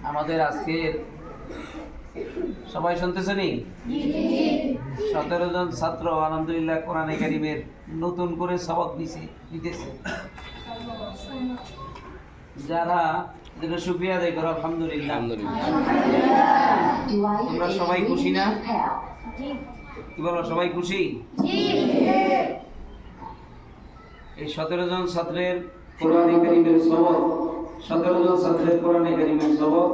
আমাদের আজকের সবাই শুনতেছেন 17 জন ছাত্র আলহামদুলিল্লাহ কোরআনে কারীমের নতুন করে সবক নিতেছে। যারা যেটা শুকরিয়া আদায় করো আলহামদুলিল্লাহ। তোমরা সবাই খুশি না? কি বলো, সবাই খুশি? এই 17 জন ছাত্রের কোরআনে কারীমের সবক, 17 জন ছাত্রের কোরআনে কারীমের সবক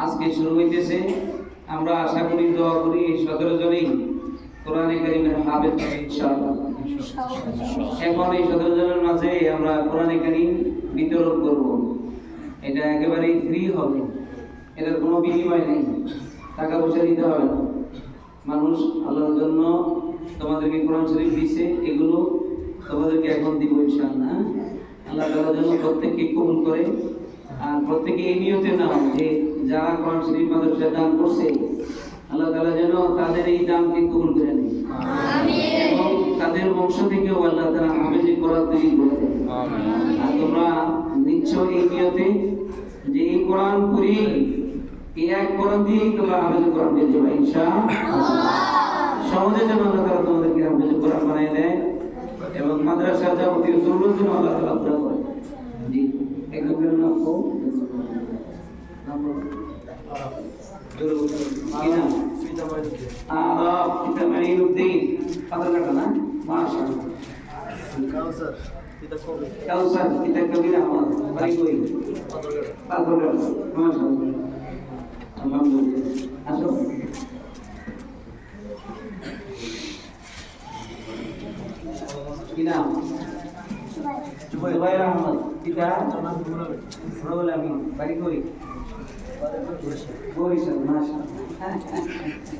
আজকে শুরু হইতেছে। আমরা আশা করি, দোয়া করি এই 17 জনই কোরআনে কারীমের হাফেজ হবে ইনশাআল্লাহ। এখন এই 17 জনের মাঝে আমরা কোরআনে কারীম বিতরণ করব। এটা একেবারেই ফ্রি হবে, এটার কোনো বিনিময় নেই, টাকা পয়সা দিতে হবে না। মানুষ আল্লাহর জন্য তোমাদেরকে কোরআন শরীফ দিয়েছে, এগুলো তোমাদেরকে এখন দিব ইনশাআল্লাহ। আল্লাহ তাআলা যেন প্রত্যেককে কবুল করে, আর প্রত্যেকে এই নিয়তে নাও যে যারা কোরআন শরীফ মাদ্রাসায় দান করছে আল্লাহ তাআলা যেন তাদের এই দানকে কবুল করে নেয়, এবং তাদের বংশ থেকেও আল্লাহ তাআলা হাফেজে কোরআন তৈরি করে দেয়। আর তোমরা নিচ্ছ এই নিয়তে যে এই কোরআন পড়ি, এই এক কোরআন দিয়ে তোমরা হাফেজে কোরআন পেয়ে যাবে ইনশাআল্লাহ। সহজে যেন আল্লাহ তাআলা তোমাদেরকে হাফেজে কোরআন বানিয়ে দেয়, এবং মাদ্রাসার যাবতীয় জরুরত যেন আল্লাহ তাআলা পুরা করে। জি, একদম নাম কো পিতামাইনুদ্দিন পাতারঘাটা না? মাশাআল্লাহ। কাউসার পিতা কবির আহমদ বাড়ি কই? পাতারঘাটা। মাশাআল্লাহ, আলহামদুলিল্লাহ। আসো। কি নাম? জুবাইর আহমদ পিতা রুহুল আমিন বাড়ি কই? বরিশাল। মাশাআল্লাহ।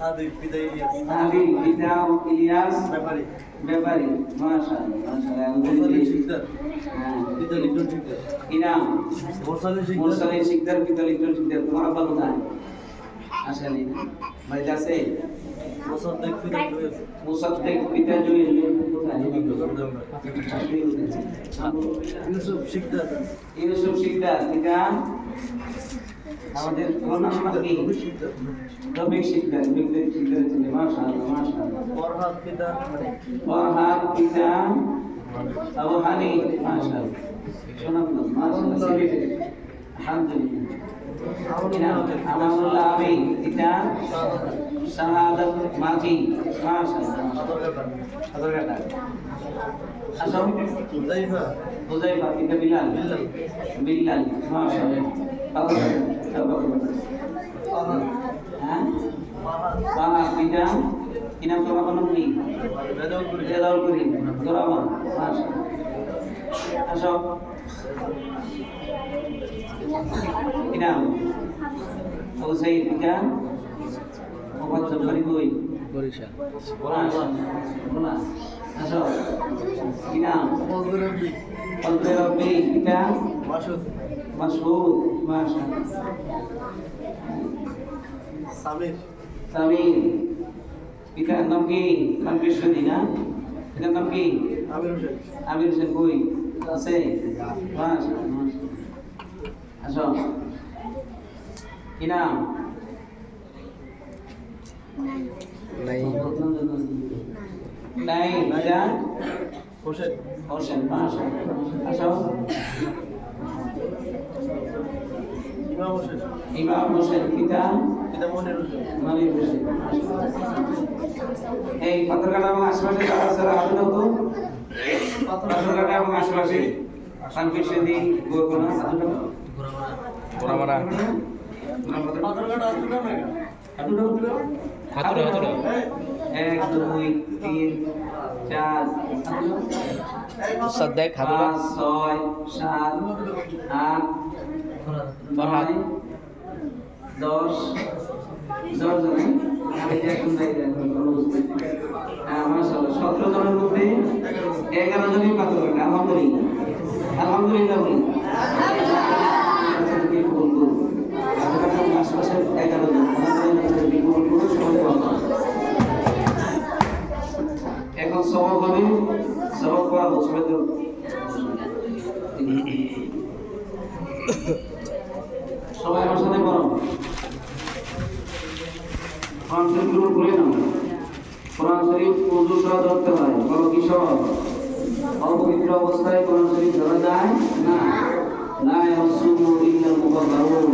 আদি পিতা ইলিয়াস ব্যাপারী। মাশাআল্লাহ মাশাআল্লাহ। পিতা লিটন শিকদার। কি নাম? মোরসালিন শিকদার পিতা লিটন শিকদার। তোমার আব্বা কোথায়? আসেনি বাড়িতে আছে? মুসাদ্দেক পিতা জুয়েল কোথায়? ইউসুফ শিকদার পিতা আমাদের নাম কি? রবিক শিকদার ছিলেন। মাশাআল্লাহ মাশাআল্লাহ। ফরহাদ পিতা আবু হানিফ। মাশাআল্লাহ, সুনামগঞ্জ। মাশাআল্লাহ, আলহামদুলিল্লাহ। আমানুল্লাহ আমিন পিতা শাহাদাত মাঝি। মাশাআল্লাহ, সদরঘাটা। আসো। হুযায়ফা পিতা বিলাল। মাশাআল্লাহ। হ্যাঁ, বাংলা পিতা কি নাম? তোমার নাম কি? রেজাউল করিম দোরামান। মাশাআল্লাহ। আসো। কি নাম? আবু সাইদ পিতা মোহাম্মদ বাড়ি কই? বরিশাল। আসো। কি নাম? ফজলে রব্বি পিতা মাসউদ। মাশাআল্লাহ। সামির পিতার নাম কি? কানবিশ্বরী না? পিতার নাম কি? আমির হোসেন। কই আছে? মাশাআল্লাহ। আসো। কি নাম? নাই পিতা হোসেন। মাশাআল্লাহ। আসো। ইমাম হোসেন পিতা মনির হোসেন। এই পাথরঘাটা এবং আশেপাশে যারা আছে হাতে দাও তো। পাথরঘাটা এবং আশেপাশে শানফির সেদি গোরকোনা গোরামারা হাতুড়া 1 2 3 4 সাদ্দাক হাতুড়া 6 7 8 ফরহাদ 10 জন। মাশাআল্লাহ, 17 জনের মধ্যে 11 জনই পাথরঘাটা। আলহামদুলিল্লাহ আলহামদুলিল্লাহ বলি। আশেপাশে 11 জন। এখন সবক হবে, সবক পড়া হচ্ছে। সবাই আমার সাথে কোরআন শরীফগুলো ভুলে নাও। কোরআন শরীফ ওযু সহ ধরতে হয়, বলো কি সহ? অপবিত্র অবস্থায় কোরআন শরীফ ধরা যায় না। লা ইয়ামাসসুহু ইল্লাল মুতাহহারুন,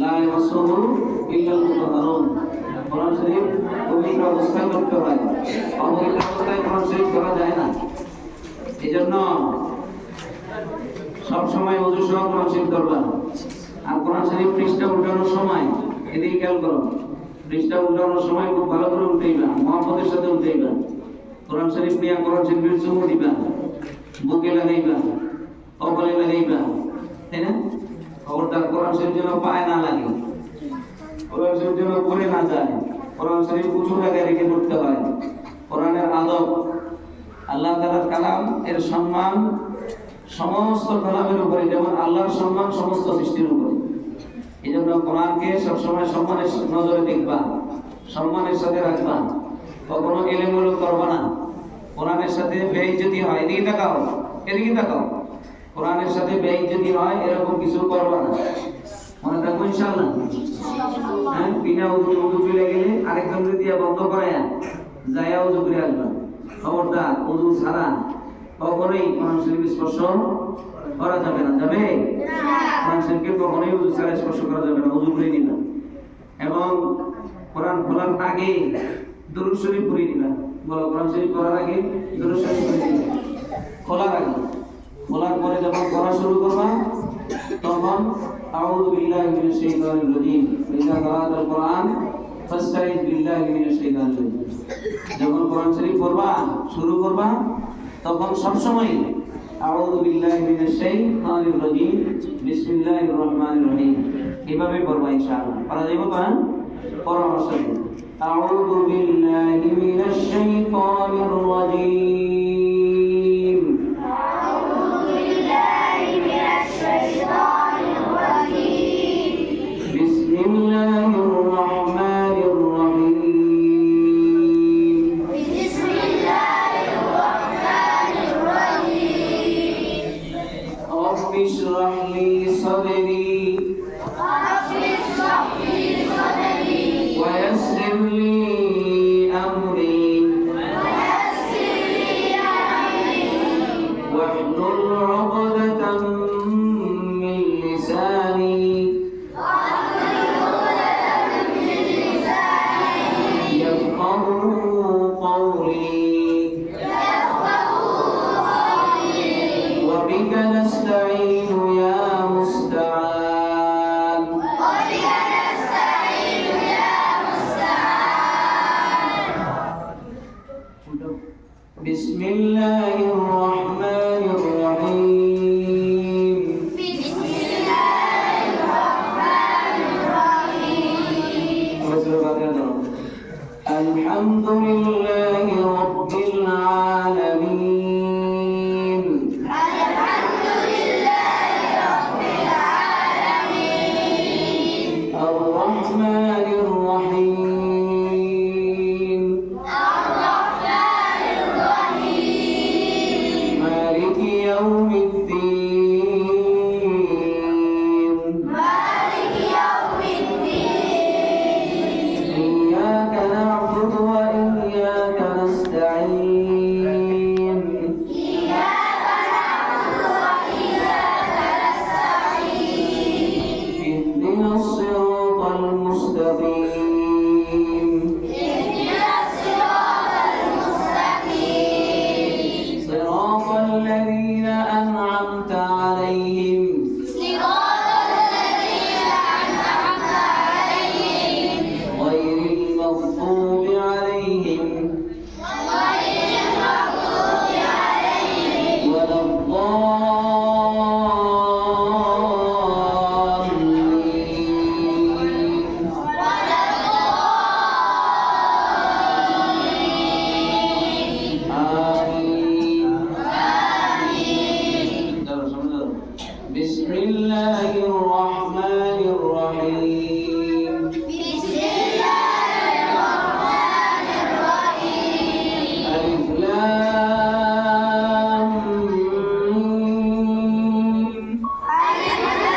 লা ইয়ামাসসুহু ইল্লাল মুতাহহারুন। কোরআন শরীফ পবিত্র অবস্থায় ধরতে হয়, অপবিত্র অবস্থায় কোরআন শরীফ ধরা যায় না। এজন্য সবসময় ওযু সহ কোরআন শরীফ ধরবা। আর কোরআন শরীফ পৃষ্ঠা উল্টানোর সময় এদিকে খেয়াল করো, পৃষ্ঠা উল্টানোর সময় খুব ভালো করে উল্টাইবা, মহব্বতের সাথে উল্টাইবা। কোরআন শরীফ নিয়ে কোরআন শরীফের চুমু দিবা, বুকে লাগাইবা, কপালে লাগাইবা, তাই না? খবরদার কোরআন শরীফ যেন পায়ে না লাগে, কোরআন শরীফ যেন পড়ে না যায়। কোরআন শরীফ উঁচু জায়গায় রেখে পড়তে হয়। কোরআনের আদব, আল্লাহ তাআলার কালাম এর সম্মান সমস্ত কালামের উপরে, যেমন আল্লাহর সম্মান সমস্ত সৃষ্টির উপরে। এই জন্য কোরআনকে সবসময় সম্মানের নজরে দেখবা, সম্মানের সাথে রাখবা, কখনো এলোমেলো করবা না। কোরআনের সাথে বেইজ্জতি হয়, এদিকে তাকাও, এদিকে তাকাও, কোরআনের সাথে বেইজ্জতি হয় এরকম কিছু করবা না, মনে থাকবো ইনশাআল্লাহ। হ্যাঁ, বিনা উযু চলে গেলে আরেকজনকে দিয়ে বন্ধ করায়া যায়া উযু করে আসবা। খবরদার উযু ছাড়া কখনোই কোরআন শরীফ স্পর্শ করা যাবে না। যাবে না? কোরআন শরীফকে কখনোই উযু ছাড়া স্পর্শ করা যাবে না, উযু করে নিবা। এবং কোরআন খোলার আগে দরুদ শরীফ পড়ে নিবা। বলো, কোরআন শরীফ পড়ার আগে দরুদ শরীফ পড়ে নিবা। খোলার আগে, খোলার পরে যখন পড়া শুরু করবা তখন আউযু বিল্লাহি মিনাশ শাইতানির রাজীম, ইযা ক্রাআতাল কোরআন ফাসতাইয বিল্লাহি মিনাশ শাইতানির রাজীম। যখন কোরআন শরীফ পড়বা শুরু করবা তখন সব সময় আউযু বিল্লাহি মিনাশ শাইতানির রাজীম বিসমিল্লাহির রহমানির রহিম এভাবে পড়বা ইনশাআল্লাহ। পারা যাবে তো? পরামর্শ দিন। আউযু বিল্লাহি মিনাশ শাইতানির রাজীম, আউযু বিল্লাহি মিনাশ শাইতানির রাজীম, বিসমিল্লাহির রহমানির রহিম, বিসমিল্লাহির রহমানির রহিম। রব্বি ইশরাহ লি সাদরি ويسر لي أمري واحلل عقدة من لساني يفقهوا قولي وبك نستعين يا مستعان بسم الله الرحمن الرحيم، بسم الله الرحمن الرحيم. الحمد لله رب العالمين، الحمد لله رب العالمين. الرحمن الرحيم، يوم الدين، مالك يوم الدين. إياك نعبد وإياك نستعين، إياك نعبد وإياك نستعين. اهدنا الصراط المستقيم، اهدنا الصراط المستقيم. صراط الذين أنعمت عليهم، صراط الذين أنعمت عليهم غير المغضوب عليهم ولا الضالين. آمين. بسم الله الرحمن الرحيم، بسم الله الرحمن الرحيم. ألف لام ميم، ألف لام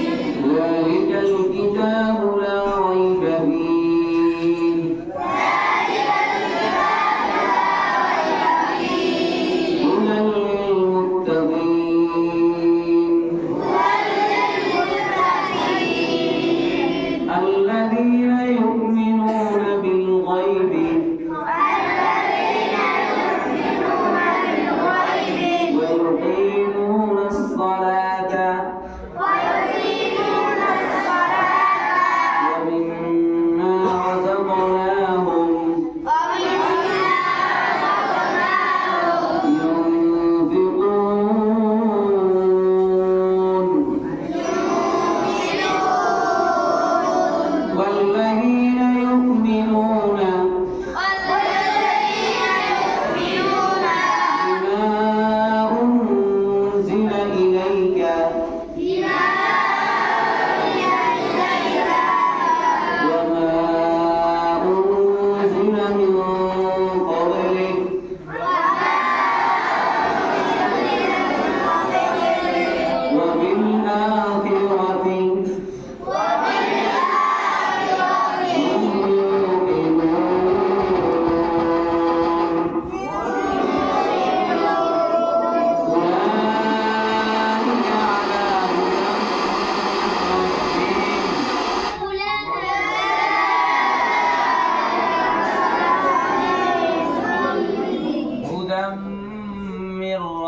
ميم.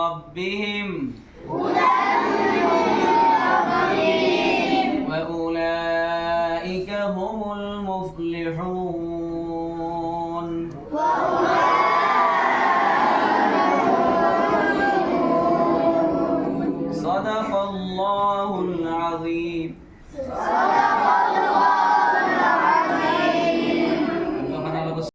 ربهم وأولئك هم المفلحون صدق الله العظيم